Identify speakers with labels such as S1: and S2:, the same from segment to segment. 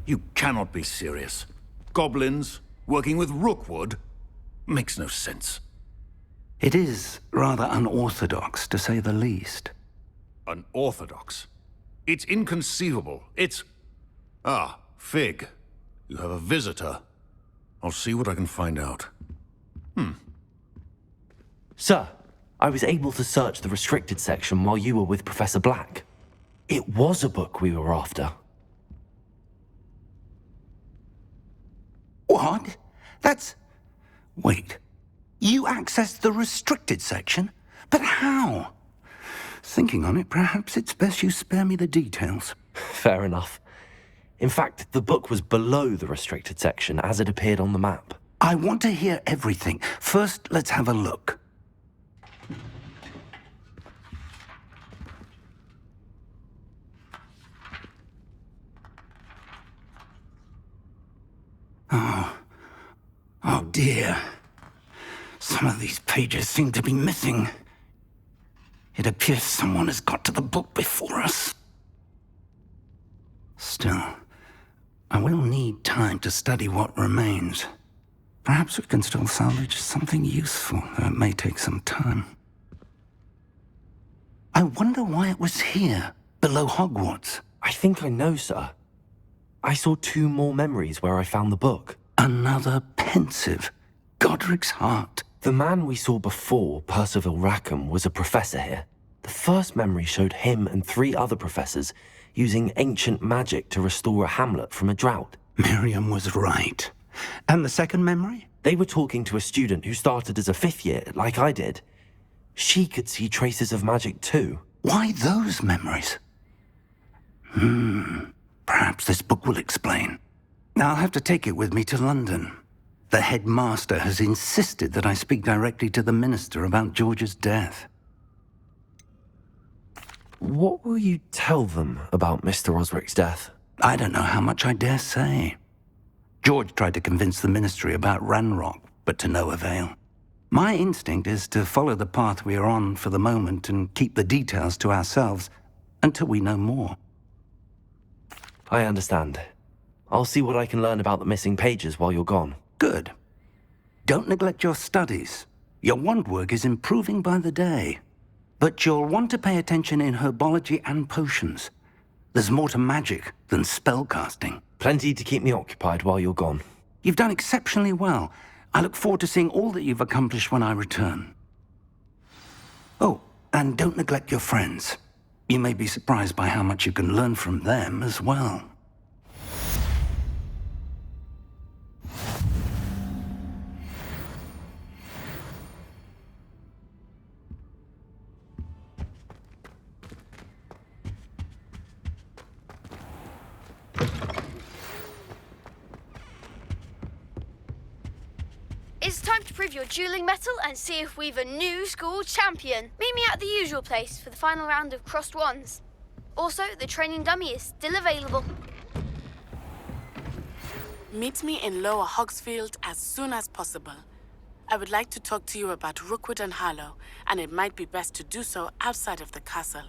S1: You cannot be serious. Goblins working with Rookwood? Makes no sense.
S2: It is rather unorthodox, to say the least.
S1: Unorthodox? It's inconceivable. It's... Ah, Fig. You have a visitor. I'll see what I can find out.
S3: Sir, I was able to search the restricted section while you were with Professor Black. It was a book we were after.
S2: What? That's... Wait. You accessed the restricted section? But how? Thinking on it, perhaps it's best you spare me the details.
S3: Fair enough. In fact, the book was below the restricted section as it appeared on the map.
S2: I want to hear everything. First, let's have a look. Oh dear. Some of these pages seem to be missing. It appears someone has got to the book before us. Still, I will need time to study what remains. Perhaps we can still salvage something useful, though it may take some time. I wonder why it was here, below Hogwarts.
S3: I think I know, sir. I saw 2 more memories where I found the book.
S2: Another pensive. Godric's heart.
S3: The man we saw before, Percival Rackham, was a professor here. The first memory showed him and 3 other professors using ancient magic to restore a hamlet from a drought.
S2: Miriam was right. And the second memory?
S3: They were talking to a student who started as a 5th year, like I did. She could see traces of magic too.
S2: Why those memories? Perhaps this book will explain. Now I'll have to take it with me to London. The headmaster has insisted that I speak directly to the minister about George's death.
S3: What will you tell them about Mr. Osric's death?
S2: I don't know how much I dare say. George tried to convince the ministry about Ranrock, but to no avail. My instinct is to follow the path we are on for the moment and keep the details to ourselves until we know more.
S3: I understand. I'll see what I can learn about the missing pages while you're gone.
S2: Good. Don't neglect your studies. Your wand work is improving by the day. But you'll want to pay attention in herbology and potions. There's more to magic than spellcasting.
S3: Plenty to keep me occupied while you're gone.
S2: You've done exceptionally well. I look forward to seeing all that you've accomplished when I return. Oh, and don't neglect your friends. You may be surprised by how much you can learn from them as well.
S4: It's time to prove your dueling mettle and see if we've a new school champion. Meet me at the usual place for the final round of crossed wands. Also, the training dummy is still available.
S5: Meet me in Lower Hogsfield as soon as possible. I would like to talk to you about Rookwood and Harlow, and it might be best to do so outside of the castle.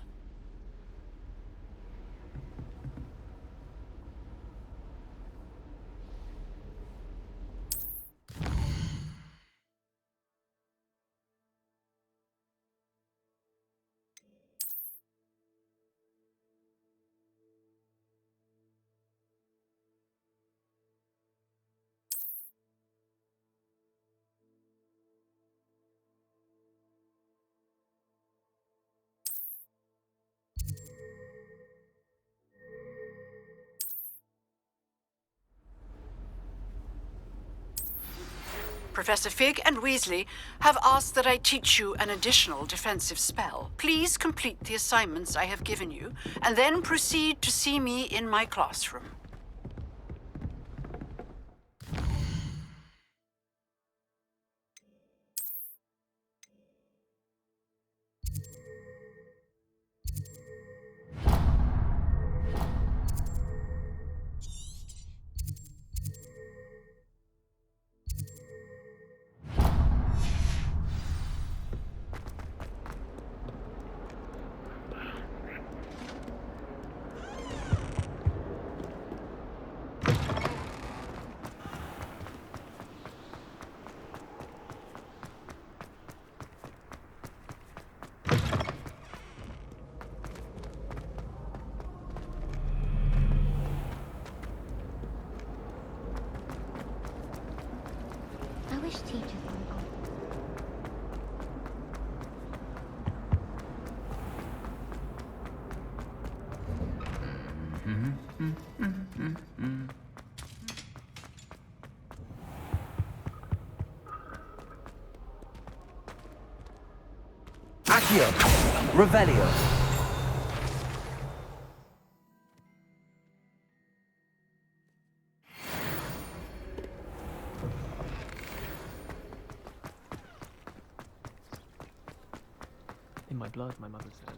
S6: Professor Fig and Weasley have asked that I teach you an additional defensive spell. Please complete the assignments I have given you, and then proceed to see me in my classroom.
S7: wish teachers, Uncle.
S3: Accio! Revelio!
S8: In my blood, my mother said.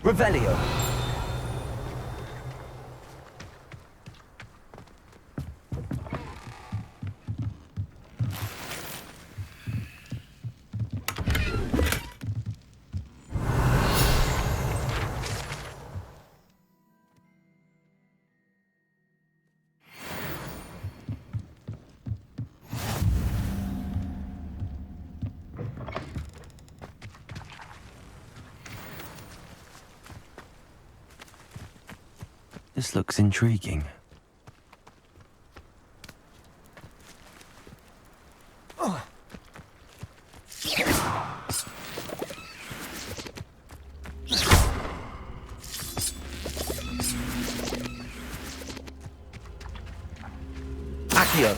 S3: Revelio! This looks intriguing. Accio!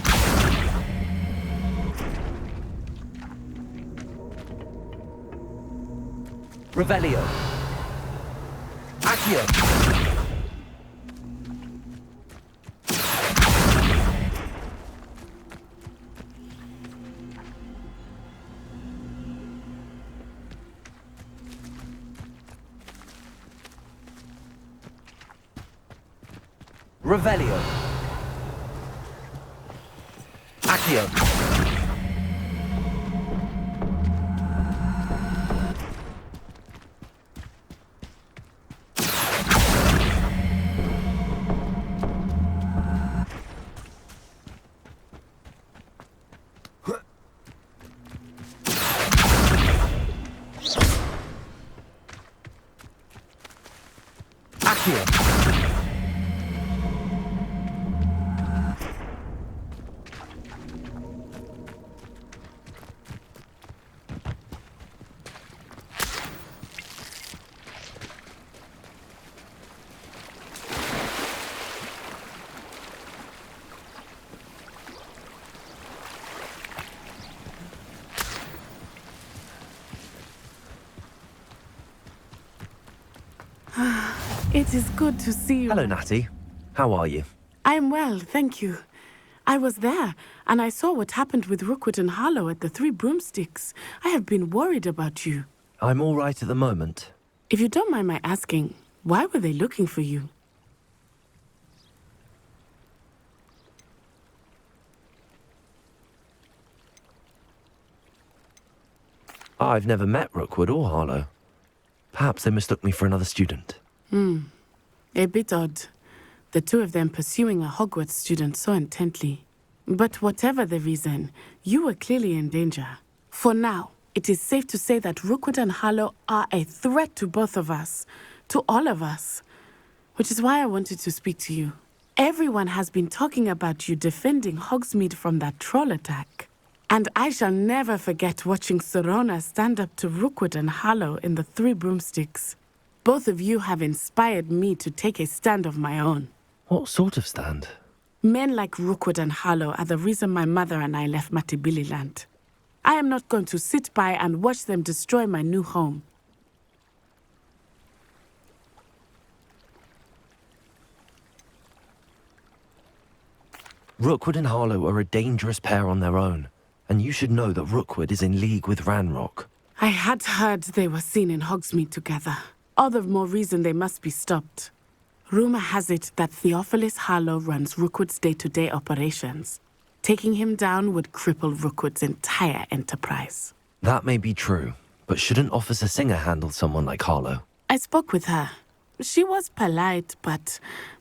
S3: Revelio! Accio! Revelio. Accio. Accio.
S5: It is good to see you.
S3: Hello, Natty. How are you?
S5: I'm well, thank you. I was there, and I saw what happened with Rookwood and Harlow at the Three Broomsticks. I have been worried about you.
S3: I'm all right at the moment.
S5: If you don't mind my asking, why were they looking for you?
S3: I've never met Rookwood or Harlow. Perhaps they mistook me for another student.
S5: A bit odd. The two of them pursuing a Hogwarts student so intently. But whatever the reason, you were clearly in danger. For now, it is safe to say that Rookwood and Harlow are a threat to both of us, to all of us. Which is why I wanted to speak to you. Everyone has been talking about you defending Hogsmeade from that troll attack. And I shall never forget watching Serona stand up to Rookwood and Harlow in the Three Broomsticks. Both of you have inspired me to take a stand of my own.
S3: What sort of stand?
S5: Men like Rookwood and Harlow are the reason my mother and I left Matibili Land. I am not going to sit by and watch them destroy my new home.
S3: Rookwood and Harlow are a dangerous pair on their own, and you should know that Rookwood is in league with Ranrock.
S5: I had heard they were seen in Hogsmeade together. All the more reason they must be stopped. Rumor has it that Theophilus Harlow runs Rookwood's day-to-day operations. Taking him down would cripple Rookwood's entire enterprise.
S3: That may be true, but shouldn't Officer Singer handle someone like Harlow?
S5: I spoke with her. She was polite, but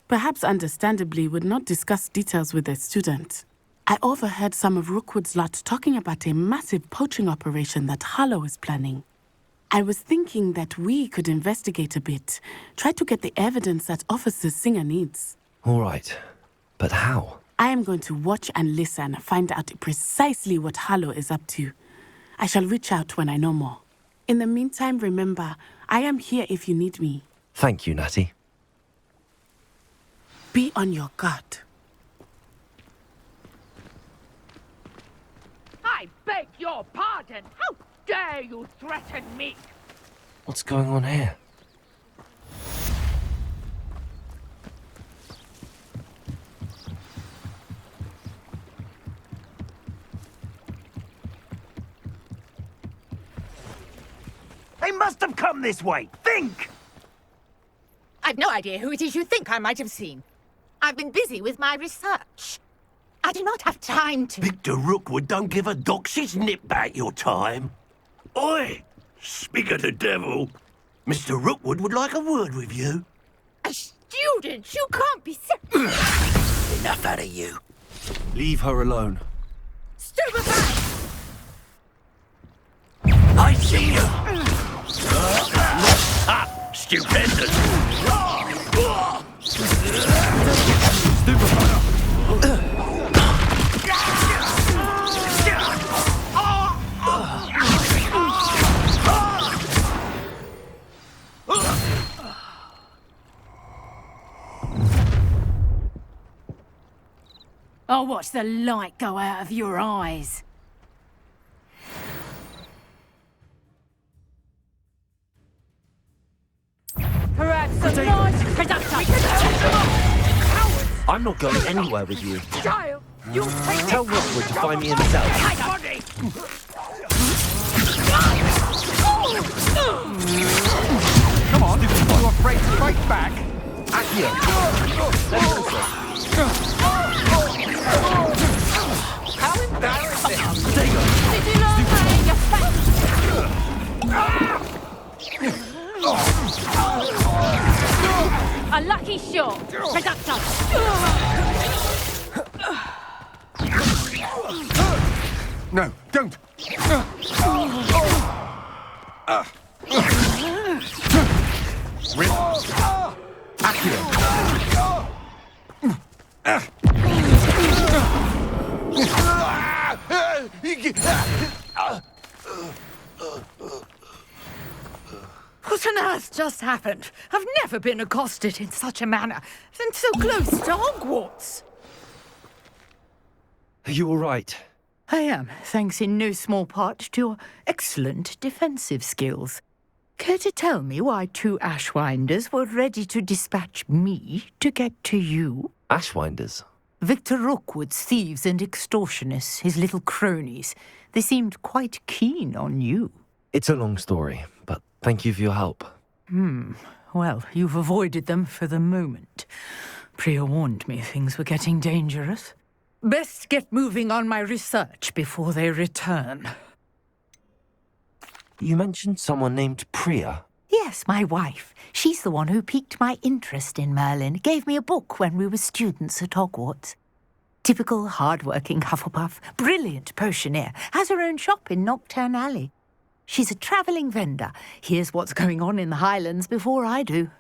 S5: perhaps understandably would not discuss details with a student. I overheard some of Rookwood's lot talking about a massive poaching operation that Harlow is planning. I was thinking that we could investigate a bit, try to get the evidence that Officer Singer needs.
S3: All right, but how?
S5: I am going to watch and listen, find out precisely what Harlow is up to. I shall reach out when I know more. In the meantime, remember, I am here if you need me.
S3: Thank you, Natty.
S5: Be on your guard.
S7: I beg your pardon! How dare you threaten me?
S3: What's going on here?
S9: They must have come this way. Think!
S10: I've no idea who it is you think I might have seen. I've been busy with my research. I do not have time to...
S9: Victor Rookwood don't give a doxy's nip back your time. Oi! Speak of the devil. Mr. Rookwood would like a word with you.
S10: A student? You can't be...
S9: Enough out of you.
S3: Leave her alone.
S10: Stupefy!
S9: I see you! Stupendous!
S7: I'll watch the light go out of your eyes. Perhaps a nice production.
S3: I'm not going anywhere with you.
S7: Child, you'll take
S3: Tell Rookwood to find me himself.
S9: Come on, you're afraid to fight back.
S3: Accio!
S10: How embarrassing!
S3: Stay on.
S10: Did you not find your face?
S7: a lucky shot. Production.
S9: No, don't. Rip. Accio.
S6: What on earth just happened? I've never been accosted in such a manner, and so close to Hogwarts.
S3: Are you all right?
S6: I am, thanks in no small part to your excellent defensive skills. Care to tell me why two Ashwinders were ready to dispatch me to get to you?
S3: Ashwinders?
S6: Victor Rookwood's thieves and extortionists, his little cronies. They seemed quite keen on you.
S3: It's a long story, but thank you for your help.
S6: Well, you've avoided them for the moment. Priya warned me things were getting dangerous. Best get moving on my research before they return.
S3: You mentioned someone named Priya.
S10: Yes, my wife. She's the one who piqued my interest in Merlin. Gave me a book when we were students at Hogwarts. Typical hard-working Hufflepuff, brilliant potioneer, has her own shop in Nocturne Alley. She's a travelling vendor. Hears what's going on in the Highlands before I do.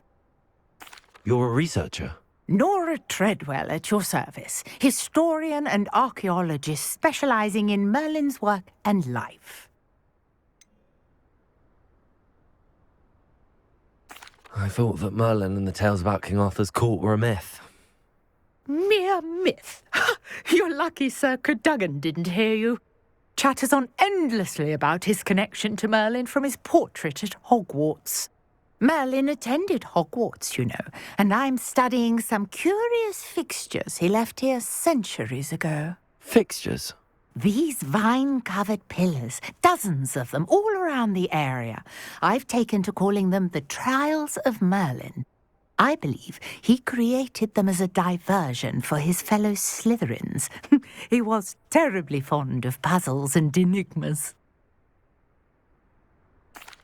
S3: You're a researcher?
S10: Nora Treadwell at your service, historian and archaeologist specialising in Merlin's work and life.
S3: I thought that Merlin and the tales about King Arthur's court were a myth.
S10: Mere myth. You're lucky Sir Cadogan didn't hear you. Chatters on endlessly about his connection to Merlin from his portrait at Hogwarts. Merlin attended Hogwarts, you know, and I'm studying some curious fixtures he left here centuries ago.
S3: Fixtures?
S10: These vine-covered pillars, dozens of them, all around the area. I've taken to calling them the Trials of Merlin. I believe he created them as a diversion for his fellow Slytherins. He was terribly fond of puzzles and enigmas.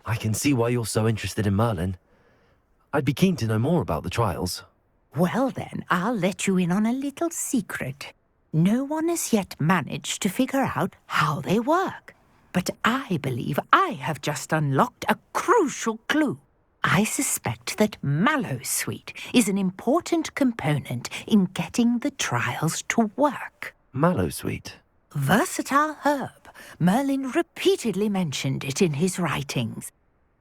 S3: I can see why you're so interested in Merlin. I'd be keen to know more about the trials.
S10: Well then, I'll let you in on a little secret. No one has yet managed to figure out how they work. But I believe I have just unlocked a crucial clue. I suspect that Mallowsweet is an important component in getting the trials to work.
S3: Mallowsweet?
S10: Versatile herb. Merlin repeatedly mentioned it in his writings.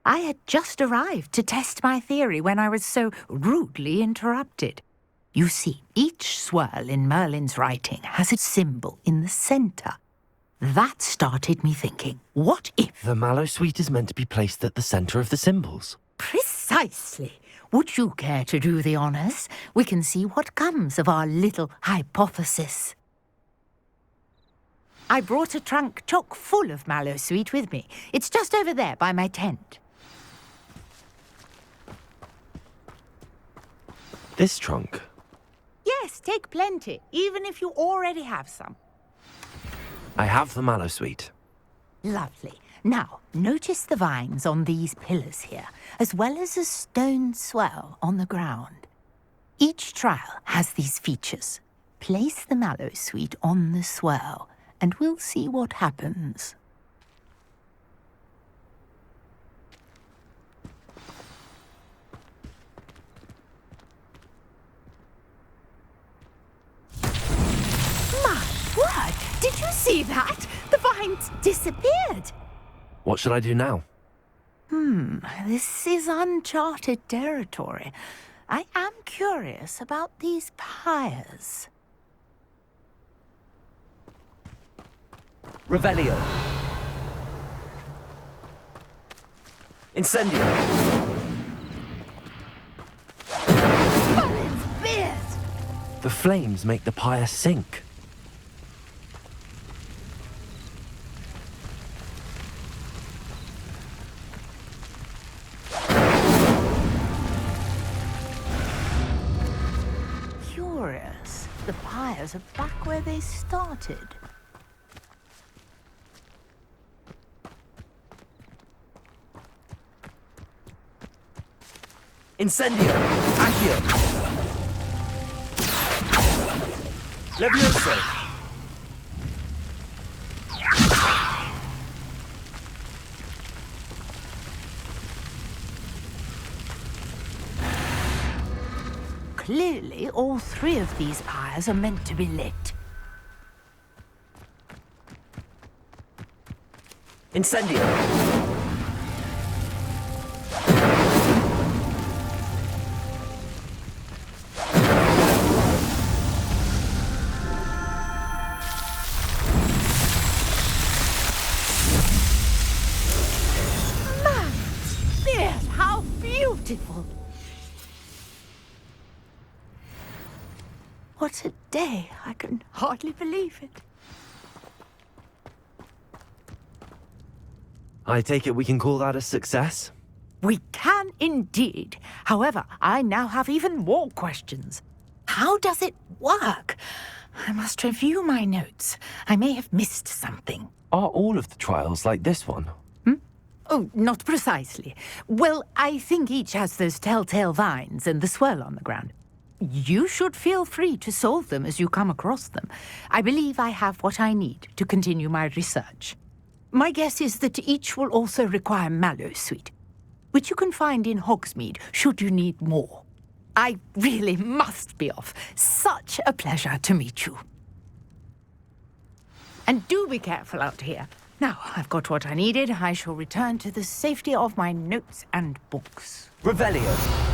S10: I had just arrived to test my theory when I was so rudely interrupted. You see, each swirl in Merlin's writing has a symbol in the centre. That started me thinking, what if...
S3: The Mallowsweet is meant to be placed at the centre of the symbols.
S10: Precisely. Would you care to do the honours? We can see what comes of our little hypothesis. I brought a trunk chock full of Mallowsweet with me. It's just over there by my tent.
S3: This trunk?
S10: Yes, take plenty, even if you already have some.
S3: I have the Mallowsweet.
S10: Lovely. Now, notice the vines on these pillars here, as well as a stone swell on the ground. Each trial has these features. Place the Mallowsweet on the swell, and we'll see what happens. My word! Did you see that? The vines disappeared!
S3: What should I do now?
S10: This is uncharted territory. I am curious about these pyres.
S3: Revelio. Incendio.
S10: Merlin's beard!
S3: The flames make the pyre sink.
S10: Curious. The pyres are back where they started.
S3: Incendio. Accio. Levioso.
S10: Clearly, all three of these pyres are meant to be lit.
S3: Incendio.
S10: How beautiful! What a day! I can hardly believe it.
S3: I take it we can call that a success?
S10: We can indeed. However, I now have even more questions. How does it work? I must review my notes. I may have missed something.
S3: Are all of the trials like this one?
S10: Oh, not precisely. Well, I think each has those telltale vines and the swirl on the ground. You should feel free to solve them as you come across them. I believe I have what I need to continue my research. My guess is that each will also require mallow sweet, which you can find in Hogsmeade should you need more. I really must be off. Such a pleasure to meet you. And do be careful out here. Now, I've got what I needed. I shall return to the safety of my notes and books.
S3: Revelio.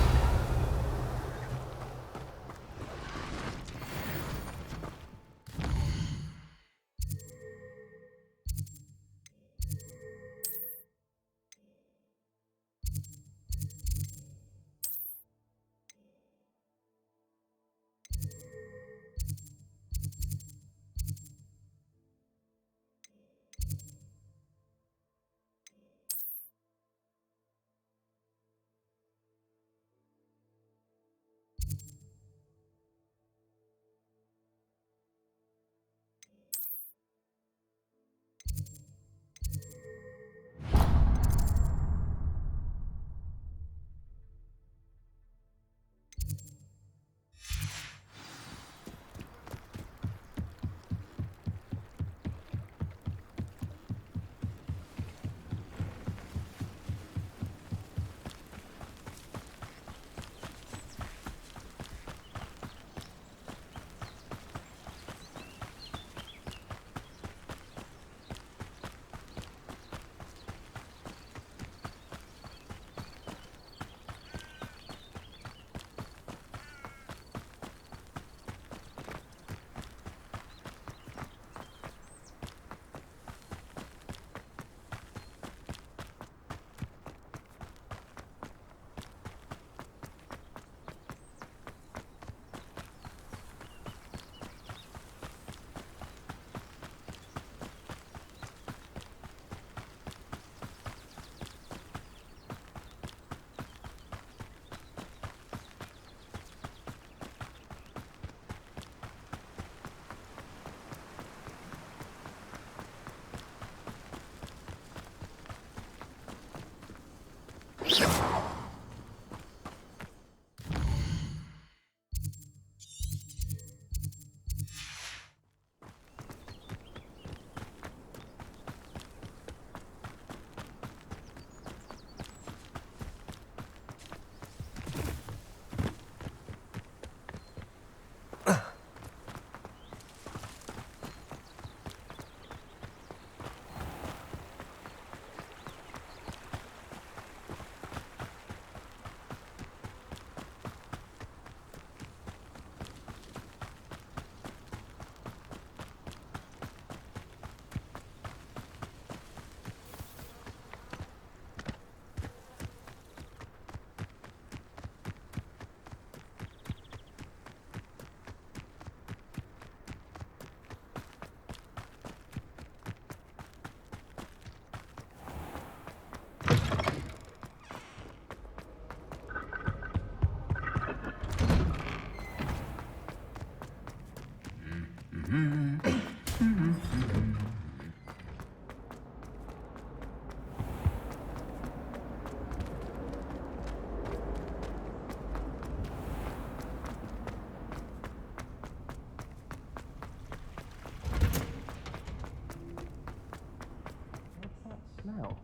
S3: Smell.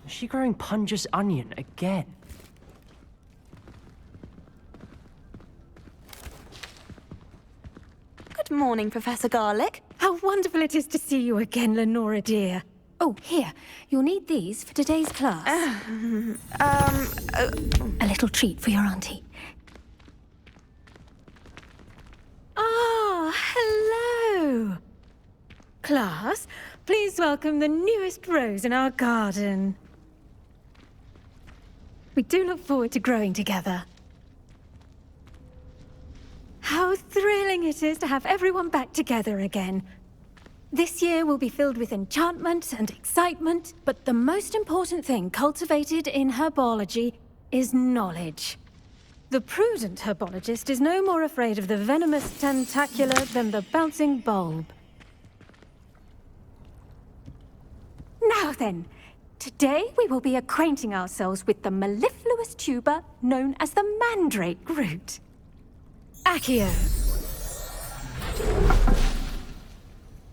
S3: Is she growing Punja's onion again?
S11: Good morning, Professor Garlic. How wonderful it is to see you again, Lenora dear. Oh, here. You'll need these for today's class. A little treat for your auntie. Ah, hello. Class, please welcome the newest rose in our garden. We do look forward to growing together. How thrilling it is to have everyone back together again. This year will be filled with enchantment and excitement, but the most important thing cultivated in herbology is knowledge. The prudent herbologist is no more afraid of the venomous tentacula than the bouncing bulb. Now then, Today we will be acquainting ourselves with the mellifluous tuber known as the Mandrake root. Accio.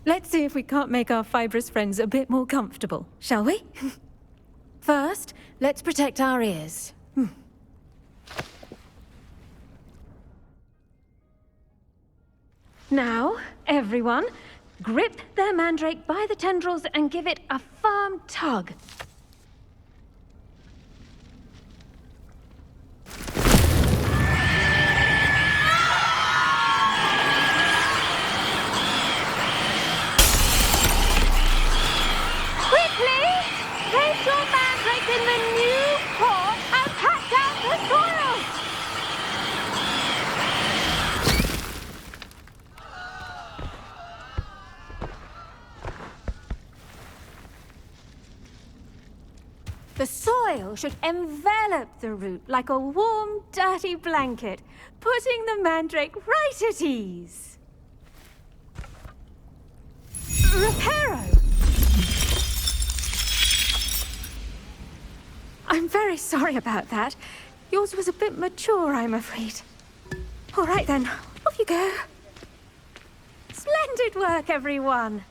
S11: Let's see if we can't make our fibrous friends a bit more comfortable, shall we? First, let's protect our ears. Now, everyone, grip their mandrake by the tendrils and give it a firm tug. Place your mandrake in the new pot and pat down the soil! The soil should envelop the root like a warm, dirty blanket, putting the mandrake right at ease. Reparo! I'm very sorry about that. Yours was a bit mature, I'm afraid. All right then, off you go. Splendid work, everyone.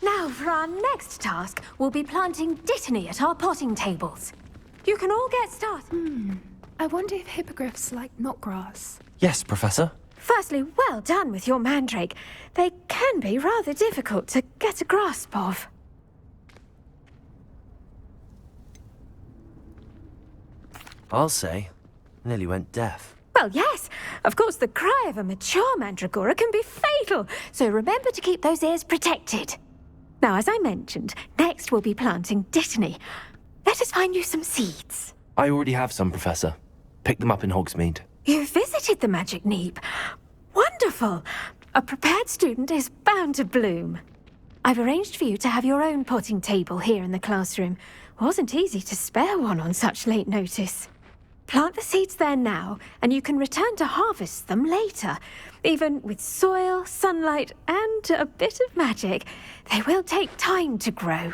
S11: Now, for our next task, we'll be planting dittany at our potting tables. You can all get started.
S12: I wonder if hippogriffs like knotgrass.
S3: Yes, Professor.
S11: Firstly, well done with your mandrake. They can be rather difficult to get a grasp of.
S3: I'll say, nearly went deaf.
S11: Well, yes. Of course, the cry of a mature mandragora can be fatal, so remember to keep those ears protected. Now, as I mentioned, next we'll be planting dittany. Let us find you some seeds.
S3: I already have some, Professor. Picked them up in Hogsmeade.
S11: You visited the Magic Neep. Wonderful. A prepared student is bound to bloom. I've arranged for you to have your own potting table here in the classroom. Wasn't easy to spare one on such late notice. Plant the seeds there now, and you can return to harvest them later. Even with soil, sunlight, and a bit of magic, they will take time to grow.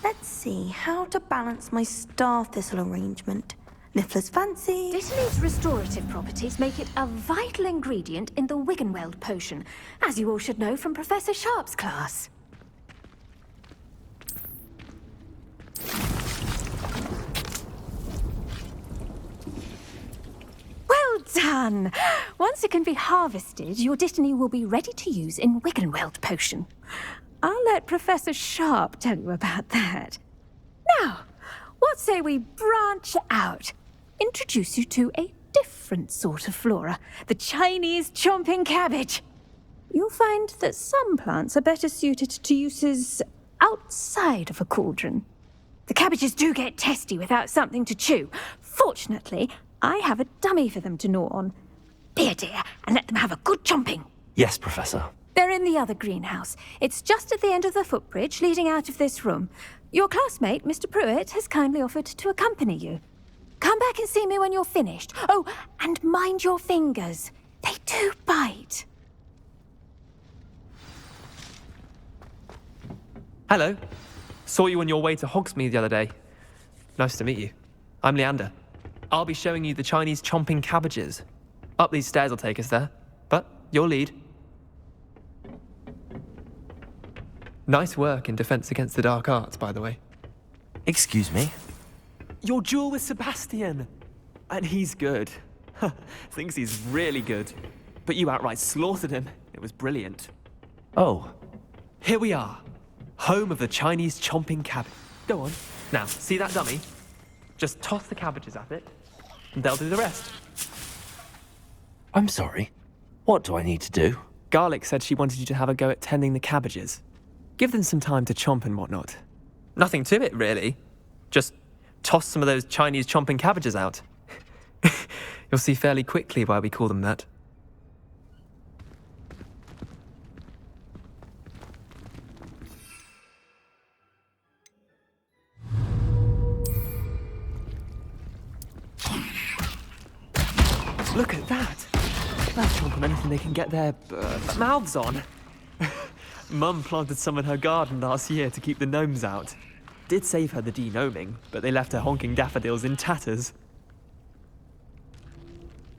S13: Let's see how to balance my star thistle arrangement. Niffler's fancy.
S11: Dittany's restorative properties make it a vital ingredient in the Wiggenweld potion, as you all should know from Professor Sharp's class. Well done! Once it can be harvested, your dittany will be ready to use in Wiggenweld potion. I'll let Professor Sharp tell you about that. Now, what say we branch out? Introduce you to a different sort of flora, the Chinese chomping cabbage. You'll find that some plants are better suited to uses outside of a cauldron. The cabbages do get testy without something to chew. Fortunately, I have a dummy for them to gnaw on. Be a dear and let them have a good chomping.
S3: Yes, Professor.
S11: They're in the other greenhouse. It's just at the end of the footbridge leading out of this room. Your classmate, Mr. Pruitt, has kindly offered to accompany you. Come back and see me when you're finished. Oh, and mind your fingers. They do bite.
S8: Hello. Saw you on your way to Hogsmeade the other day. Nice to meet you. I'm Leander. I'll be showing you the Chinese chomping cabbages. Up these stairs will take us there. But your lead. Nice work in Defense Against the Dark Arts, by the way.
S3: Excuse me?
S8: Your duel with Sebastian. And he's good. Thinks he's really good. But you outright slaughtered him. It was brilliant.
S3: Oh.
S8: Here we are. Home of the Chinese chomping cabbage. Go on. Now, see that dummy? Just toss the cabbages at it, and they'll do the rest.
S3: I'm sorry. What do I need to do?
S8: Garlic said she wanted you to have a go at tending the cabbages. Give them some time to chomp and whatnot. Nothing to it, really. Just toss some of those Chinese chomping cabbages out. You'll see fairly quickly why we call them that. Look at that! They'll chomp on anything they can get their mouths on. Mum planted some in her garden last year to keep the gnomes out. Did save her the de-gnoming, but they left her honking daffodils in tatters.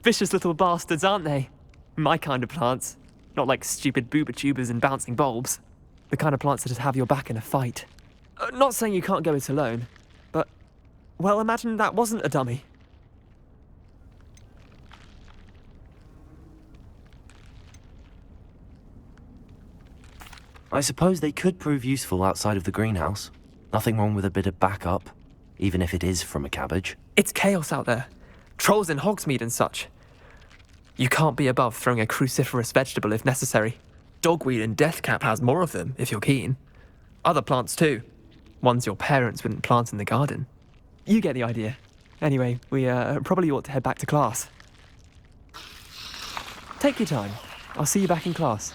S8: Vicious little bastards, aren't they? My kind of plants. Not like stupid booba tubers and bouncing bulbs. The kind of plants that'd have your back in a fight. Not saying you can't go it alone, but, well, imagine that wasn't a dummy.
S3: I suppose they could prove useful outside of the greenhouse. Nothing wrong with a bit of backup, even if it is from a cabbage.
S8: It's chaos out there. Trolls in Hogsmeade and such. You can't be above throwing a cruciferous vegetable if necessary. Dogweed and deathcap has more of them, if you're keen. Other plants too. Ones your parents wouldn't plant in the garden. You get the idea. Anyway, we probably ought to head back to class. Take your time. I'll see you back in class.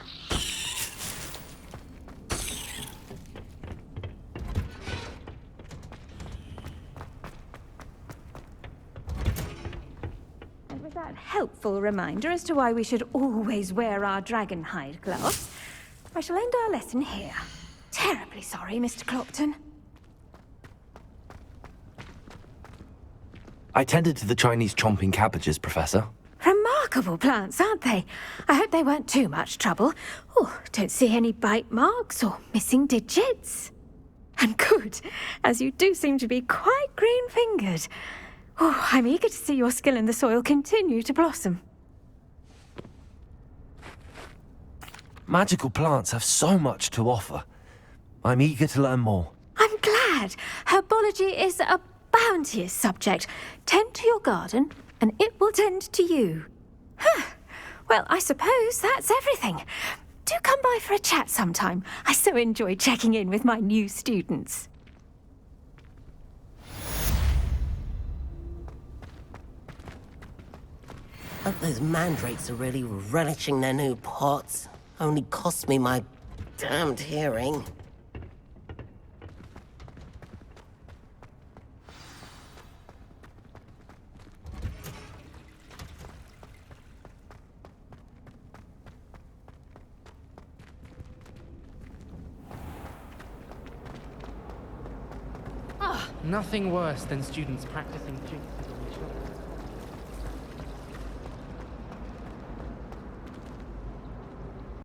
S11: And with that helpful reminder as to why we should always wear our dragon hide gloves, I shall end our lesson here. Terribly sorry, Mr. Clopton.
S3: I tended to the Chinese chomping cabbages, Professor.
S11: Remarkable plants, aren't they? I hope they weren't too much trouble. Oh, don't see any bite marks or missing digits. And good, as you do seem to be quite green-fingered. Oh, I'm eager to see your skill in the soil continue to blossom.
S3: Magical plants have so much to offer. I'm eager to learn more.
S11: I'm glad. Herbology is a bounteous subject. Tend to your garden, and it will tend to you. Well, I suppose that's everything. Do come by for a chat sometime. I so enjoy checking in with my new students.
S14: Hope those mandrakes are really relishing their new pots. Only cost me my damned hearing.
S15: Nothing worse than students practicing jinxes on each other.